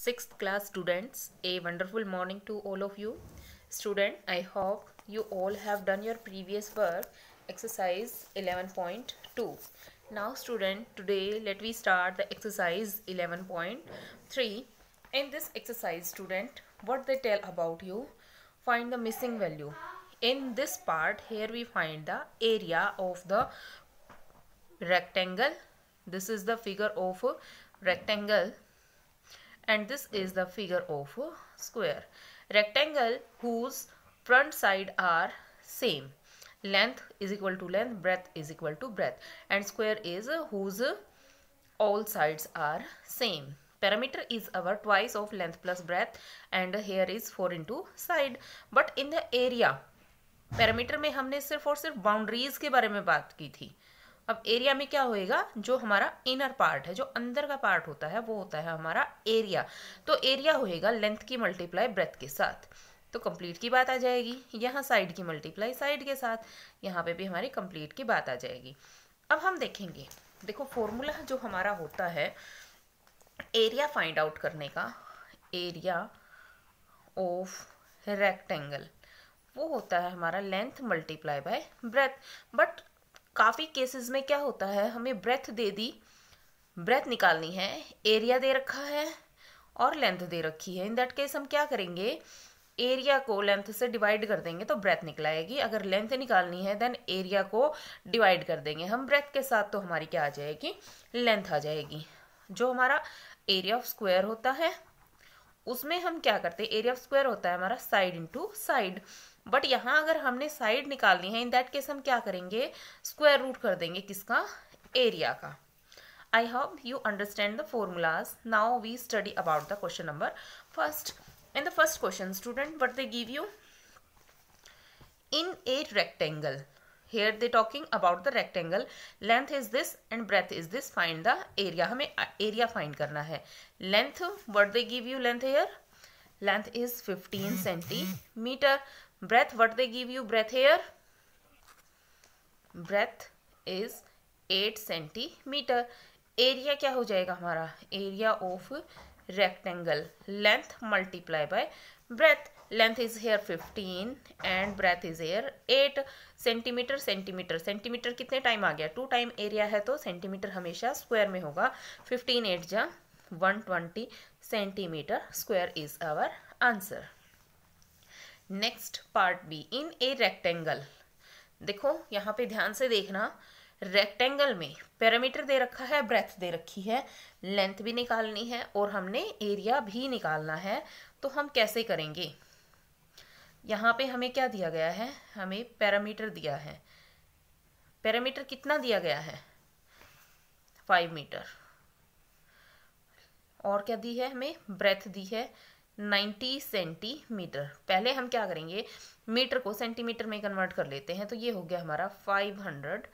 Sixth class students, a wonderful morning to all of you. Student, I hope you all have done your previous work, exercise 11.2. Now student, today let me start the exercise 11.3. In this exercise student, what they tell about you, find the missing value. In this part, here we find the area of the rectangle. This is the figure of a rectangle and this is the figure of a square. Rectangle whose front side are same. Length is equal to length, breadth is equal to breadth, and square is whose all sides are same. Perimeter is our twice of length plus breadth, and here is 4 into side. But in the area, perimeter में हमने सिर्फ और सिर्फ boundaries के बारे में बात की थी. अब एरिया में क्या होएगा, जो हमारा इनर पार्ट है, जो अंदर का पार्ट होता है, वो होता है हमारा एरिया. तो एरिया होएगा लेंथ की मल्टीप्लाई ब्रेथ के साथ. तो कंप्लीट की बात आ जाएगी. यहाँ साइड की मल्टीप्लाई साइड के साथ, यहाँ पे भी हमारी कंप्लीट की बात आ जाएगी. अब हम देखेंगे, देखो फॉर्मूला जो हमारा होता है एरिया फाइंड आउट करने का, एरिया ऑफ रेक्टेंगल, वो होता है हमारा length multiply by breath. But काफ़ी केसेस में क्या होता है, हमें ब्रेथ दे दी, ब्रेथ निकालनी है, एरिया दे रखा है और लेंथ दे रखी है. इन दैट केस हम क्या करेंगे, एरिया को लेंथ से डिवाइड कर देंगे तो ब्रेथ निकलाएगी. अगर लेंथ निकालनी है देन एरिया को डिवाइड कर देंगे हम ब्रेथ के साथ, तो हमारी क्या आ जाएगी, लेंथ आ जाएगी. जो हमारा एरिया ऑफ स्क्वायर होता है उसमें हम क्या करते हैं, एरिया ऑफ स्क्वायर होता है हमारा साइड इंटू साइड. बट यहाँ अगर हमने साइड निकालनी है, इन दैट केस हम क्या करेंगे, स्क्वायर रूट कर देंगे किसका, एरिया का. I hope you understand the formulas. Now we study about the question number first. In the first question student, what they give you, in a rectangle, here they talking about the rectangle, length is this and breadth is this, find the area. हमें area find करना है. length, what they give you length here, length is 15 centimeter. breadth, what they give you breadth here, breadth is 8 centimeter. area क्या हो जाएगा हमारा, area of rectangle, length multiply by breadth. length is here 15 and breadth is here 8 centimetre. Centimetre centimetre कितने time आ गया, 2 time area है तो centimetre हमेशा square में होगा. 15 8 जा 120 centimetre square is our answer. Next part B, in a rectangle. देखो यहाँ पे ध्यान से देखना, रेक्टेंगल में पैरामीटर दे रखा है, ब्रेथ दे रखी है, लेंथ भी निकालनी है और हमने एरिया भी निकालना है. तो हम कैसे करेंगे, यहाँ पे हमें क्या दिया गया है, हमें पैरामीटर दिया है. पैरामीटर कितना दिया गया है, 5 मीटर. और क्या दी है हमें, ब्रेथ दी है 90 सेंटीमीटर. पहले हम क्या करेंगे, मीटर को सेंटीमीटर में कन्वर्ट कर लेते हैं. तो ये हो गया हमारा 500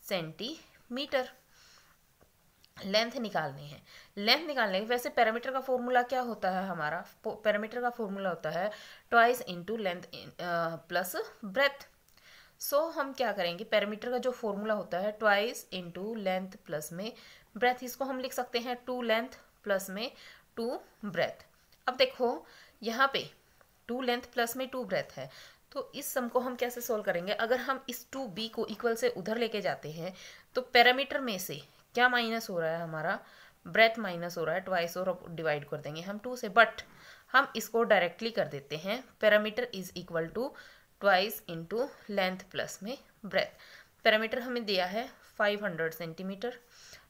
सेंटीमीटर. लेंथ निकालनी है. लेंथ निकालने के वैसे पैरामीटर का फॉर्मूला क्या होता है हमारा, पैरामीटर का फॉर्मूला होता है twice into length plus breadth. So हम क्या करेंगे, पैरामीटर का जो फॉर्मूला होता है ट्वाइस इनटू लेंथ प्लस में ब्रेथ, इसको हम लिख सकते हैं 2 लेंथ प्लस में 2 ब्रेथ. अब देखो यहाँ पे 2 लेंथ प्लस में 2 ब्रेथ है, तो इस सम को हम कैसे सोल्व करेंगे. अगर हम इस 2b को इक्वल से उधर लेके जाते हैं तो पैरामीटर में से क्या माइनस हो रहा है हमारा, ब्रेथ माइनस हो रहा है ट्वाइस, और डिवाइड कर देंगे हम 2 से. बट हम इसको डायरेक्टली कर देते हैं, parameter is equal to twice into length plus में ब्रेथ. पैरामीटर हमें दिया है 500 सेंटीमीटर,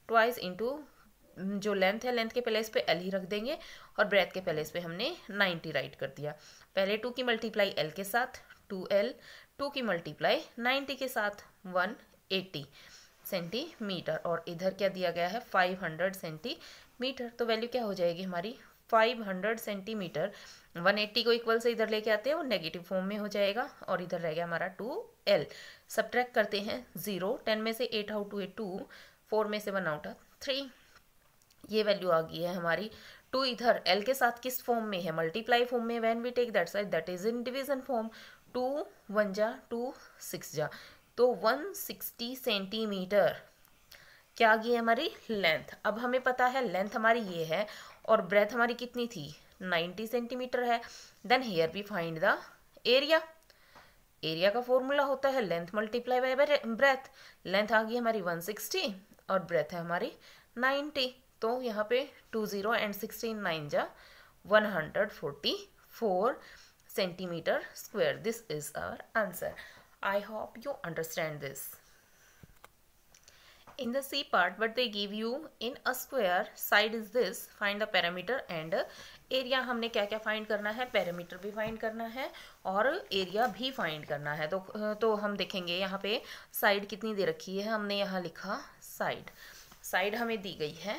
ट्वाइस इंटू जो लेंथ है, लेंथ के प्लेस पे एल ही रख देंगे और ब्रेथ के प्लेस पे हमने 90 राइट कर दिया. पहले 2 की मल्टीप्लाई एल के साथ 2l, 2 की मल्टीप्लाई 90 के साथ 180 सेंटीमीटर, और इधर क्या दिया गया है 500 सेंटीमीटर. तो वैल्यू क्या हो जाएगी हमारी 500 सेंटीमीटर. 180 को इक्वल से इधर लेके आते हैं, वो नेगेटिव फॉर्म में हो जाएगा और इधर रह गया हमारा 2l. सब्ट्रैक्ट करते हैं 0, 10 में से 8 आउट हुए 2, 4 में से 1 आउट 3. ये वैल्यू आ गई है हमारी. 2 इधर l के साथ किस फॉर्म में है, मल्टीप्लाई फॉर्म में. When we take that side that is in division form. 2 1 जा 2 6 जा, तो 160 सेंटीमीटर क्या आ गई हमारी लेंथ. अब हमें पता है लेंथ हमारी ये है और ब्रेथ हमारी कितनी थी 90 सेंटीमीटर है। Then here we find the area. Area का फॉर्मूला होता है length multiply by breadth. Length आ गई हमारी 160 और ब्रेथ है हमारी 90। तो यहाँ पे 20 एंड 16 9 जा 144 centimeter square. This is our answer. I hope you understand this. In the C part, what they give you in a square, side is this, find the perimeter and area. हमने क्या क्या find करना है, parameter भी find करना है और area भी फाइंड करना है। तो हम देखेंगे यहाँ पे साइड कितनी दे रखी है। हमने यहाँ लिखा साइड, साइड हमें दी गई है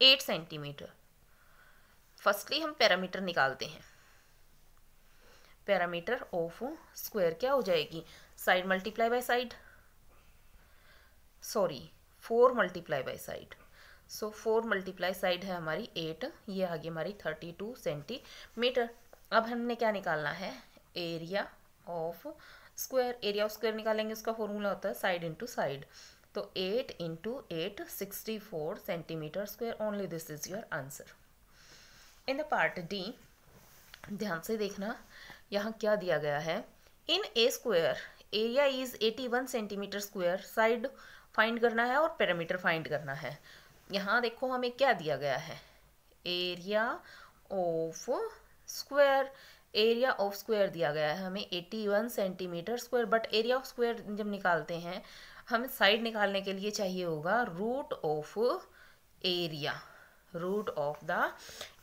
8 सेंटीमीटर। फर्स्टली हम पैरामीटर निकालते हैं। पैरामीटर ऑफ स्क्वायर क्या हो जाएगी, side multiply by side, sorry 4 multiply by side. So 4 multiply side है हमारी 8, ये आ गई हमारी 32 सेंटीमीटर। अब हमने क्या निकालना है, area of square. Area of square निकालेंगे, उसका फॉर्मूला होता है साइड इंटू साइड। तो 8 into 8 64 centimetre square. Only this is your answer. In the part D ध्यान से देखना, यहाँ क्या दिया गया है, in a square area is 81 centimetre square. Side find करना है और पैरामीटर फाइंड करना है। यहाँ देखो हमें क्या दिया गया है, area of square. Area of square दिया गया है हमें 81 centimetre square. But area of square जब निकालते हैं हमें साइड निकालने के लिए चाहिए होगा root of area, root of the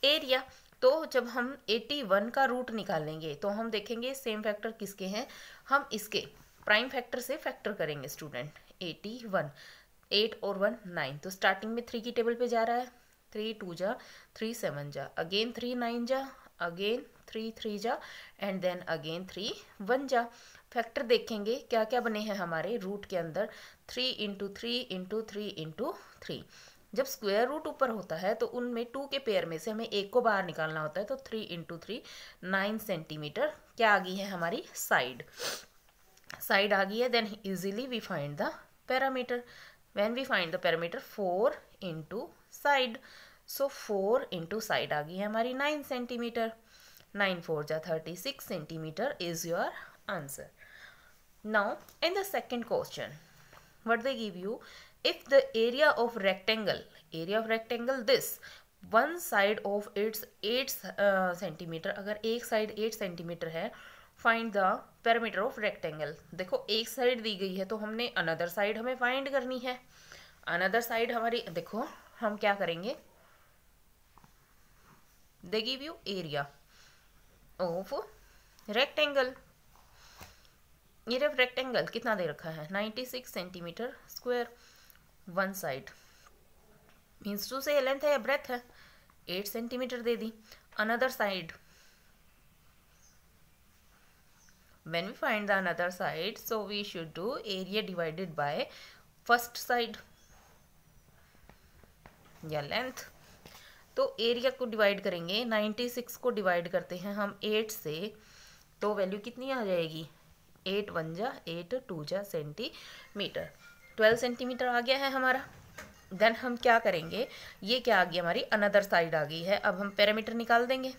area. तो जब हम 81 का रूट निकालेंगे तो हम देखेंगे सेम फैक्टर किसके हैं, हम इसके प्राइम फैक्टर से फैक्टर करेंगे स्टूडेंट। 81, 8 और 1 9, तो स्टार्टिंग में 3 की टेबल पे जा रहा है, 3 2 जा, 3 7 जा, अगेन 3 9 जा, अगेन 3 3 जा एंड देन अगेन 3 1 जा। फैक्टर देखेंगे क्या क्या बने हैं हमारे रूट के अंदर, 3 इंटू 3 इंटू 3 इंटू 3। जब स्क्वायर रूट ऊपर होता है तो उनमें 2 के पेयर में से हमें एक को बाहर निकालना होता है। तो 3 इंटू 3 9 सेंटीमीटर क्या आ गई है हमारी साइड, साइड आ गई है। Then easily we find the parameter. When we find the parameter 4 into side, so 4 into side आ गई है हमारी 9 सेंटीमीटर। 9 4 जा 36 centimetre is your answer. Now in the second question what they give you, if the area of rectangle this one side of its 8 centimeter, अगर एक side 8 centimetre है, find the perimeter of rectangle। देखो एक side दी गई है तो हमने another side हमें फाइंड करनी है। अनदर साइड हमारी, देखो हम क्या करेंगे, they give you area of rectangle। ये रेक्टेंगल कितना दे रखा है 96 centimetre square. One side means to say length है, ब्रेथ है, 8 सेंटीमीटर दे दी। Another side, when we find the another side so we should do area divided by first side या लेंथ। तो एरिया को डिवाइड करेंगे, 96 को डिवाइड करते हैं हम 8 से, तो वैल्यू कितनी आ जाएगी, 8 1 जा 8 2 जा सेंटीमीटर, 12 सेंटीमीटर आ गया है हमारा। देन हम क्या करेंगे, ये क्या आ गई हमारी अनदर साइड आ गई है। अब हम पैरामीटर निकाल देंगे।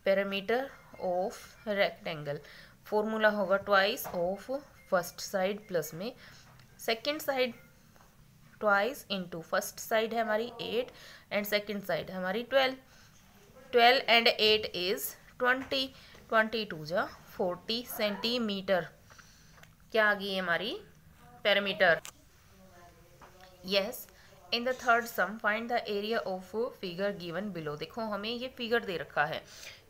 पैरामीटर ऑफ रेक्टेंगल फॉर्मूला होगा twice of first side plus में second side, twice into first side है हमारी 8 एंड सेकंड साइड है हमारी 12। 12 एंड 8 इज 20, 22 जा 40 सेंटीमीटर क्या आ गई हमारी parameter. Yes, in the third sum find the area of figure given below. देखो हमें ये फिगर दे रखा है,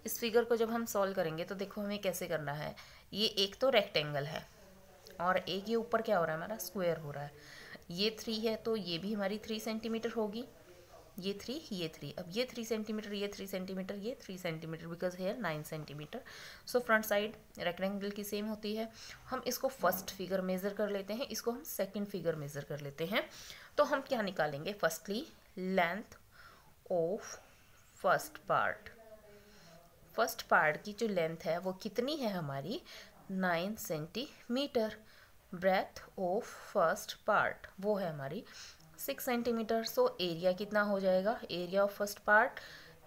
इस फिगर को जब हम सॉल्व करेंगे तो देखो हमें कैसे करना है। ये एक तो रेक्टेंगल है और एक ये ऊपर क्या हो रहा है हमारा स्क्वायर हो रहा है। ये 3 है तो ये भी हमारी 3 सेंटीमीटर होगी, ये 3 ये 3। अब ये 3 सेंटीमीटर ये 3 सेंटीमीटर ये 3 centimetre because here 9 centimetre. So front side rectangle की सेम होती है। हम इसको फर्स्ट फिगर मेज़र कर लेते हैं, इसको हम सेकंड फिगर मेज़र कर लेते हैं। तो हम क्या निकालेंगे, firstly length of first part. First part की जो लेंथ है वो कितनी है हमारी 9 centimetre. Breadth of first part वो है हमारी 6 सेंटीमीटर। सो एरिया कितना हो जाएगा, area of first part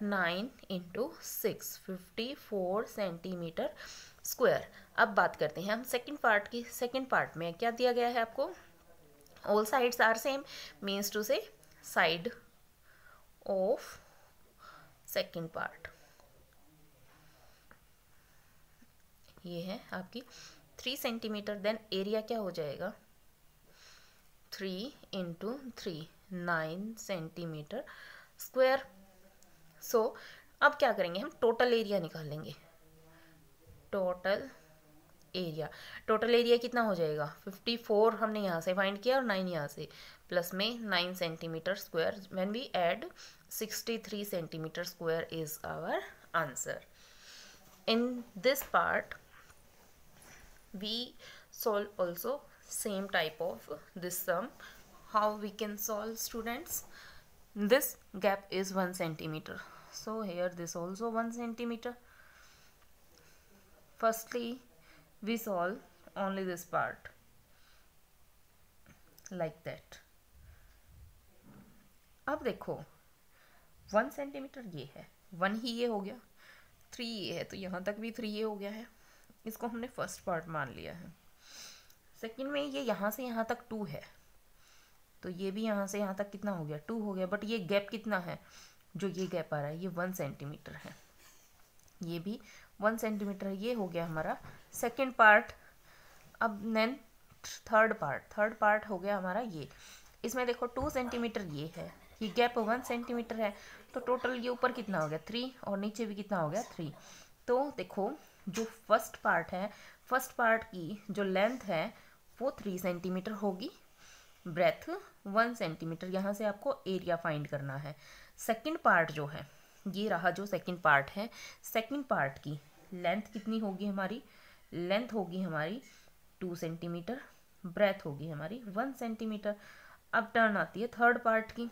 9 into 6, 54 centimetre square. अब बात करते हैं हम सेकंड पार्ट की। सेकंड पार्ट में क्या दिया गया है आपको, all sides are same, means to say side of second part ये है आपकी 3 सेंटीमीटर। देन एरिया क्या हो जाएगा, 3 इंटू 3, 9 सेंटीमीटर स्क्वायर। सो अब क्या करेंगे, हम टोटल एरिया निकालेंगे। टोटल एरिया कितना हो जाएगा, 54 हमने यहाँ से फाइंड किया और 9 यहाँ से, प्लस में 9 centimetre square. When we add 63 centimetre square is our answer. In this part we solve also same type of this sum. How we can solve, students? This gap is 1 centimeter, so here this also 1 centimeter. Firstly we solve only this part like that. अब देखो 1 centimetre ये है, 1 ही ये हो गया, 3 ये है, तो यहाँ तक भी 3 ये हो गया है, इसको हमने फर्स्ट पार्ट मान लिया है। सेकंड में ये यहाँ से यहाँ तक 2 है, तो ये भी यहाँ से यहाँ तक कितना हो गया, 2 हो गया। बट ये गैप कितना है, जो ये गैप आ रहा है ये 1 सेंटीमीटर है, ये भी 1 सेंटीमीटर है। ये हो गया हमारा सेकंड पार्ट। अब देन थर्ड पार्ट हो गया हमारा ये। इसमें देखो 2 सेंटीमीटर ये है, ये गैप 1 सेंटीमीटर है, तो टोटल ये ऊपर कितना हो गया 3 और नीचे भी कितना हो गया 3। तो देखो जो फर्स्ट पार्ट है, फर्स्ट पार्ट की जो लेंथ है वो 3 सेंटीमीटर होगी, ब्रेथ 1 सेंटीमीटर। यहाँ से आपको एरिया फाइंड करना है। सेकंड पार्ट जो है, ये रहा जो सेकंड पार्ट है, सेकंड पार्ट की लेंथ कितनी होगी हमारी, लेंथ होगी हमारी 2 सेंटीमीटर, ब्रेथ होगी हमारी 1 सेंटीमीटर। अब टर्न आती है थर्ड पार्ट की।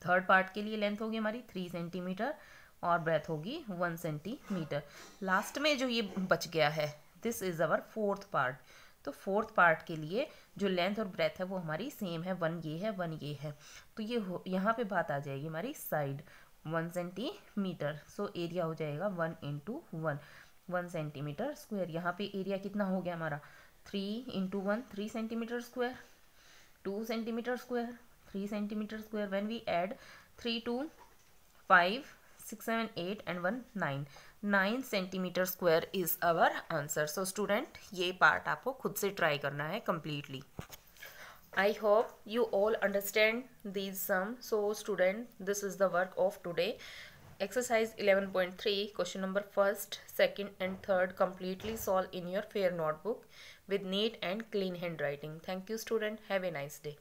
थर्ड पार्ट के लिए लेंथ होगी हमारी 3 सेंटीमीटर और ब्रेथ होगी 1 सेंटीमीटर। लास्ट में जो ये बच गया है, this is our fourth part. तो फोर्थ पार्ट के लिए जो लेंथ और ब्रेथ है वो हमारी सेम है, 1 ये है 1 ये है, तो ये यहाँ पे बात आ जाएगी हमारी साइड 1 सेंटीमीटर। सो एरिया हो जाएगा 1 इंटू 1 सेंटीमीटर स्क्वायर। यहाँ पे एरिया कितना हो गया हमारा 3 into 1, 3 centimetre square, 2 centimetre square, 3 centimetre square. When we add 3 to 5, 6, 7, 8 and 1, 9 centimetre square is our answer. So student ये पार्ट आपको खुद से ट्राई करना है completely. I hope you all understand these sum. So student, this is the work of today. Exercise 11.3, question number 1st, 2nd and 3rd completely solve in your fair notebook with neat and clean handwriting. Thank you student. Have a nice day.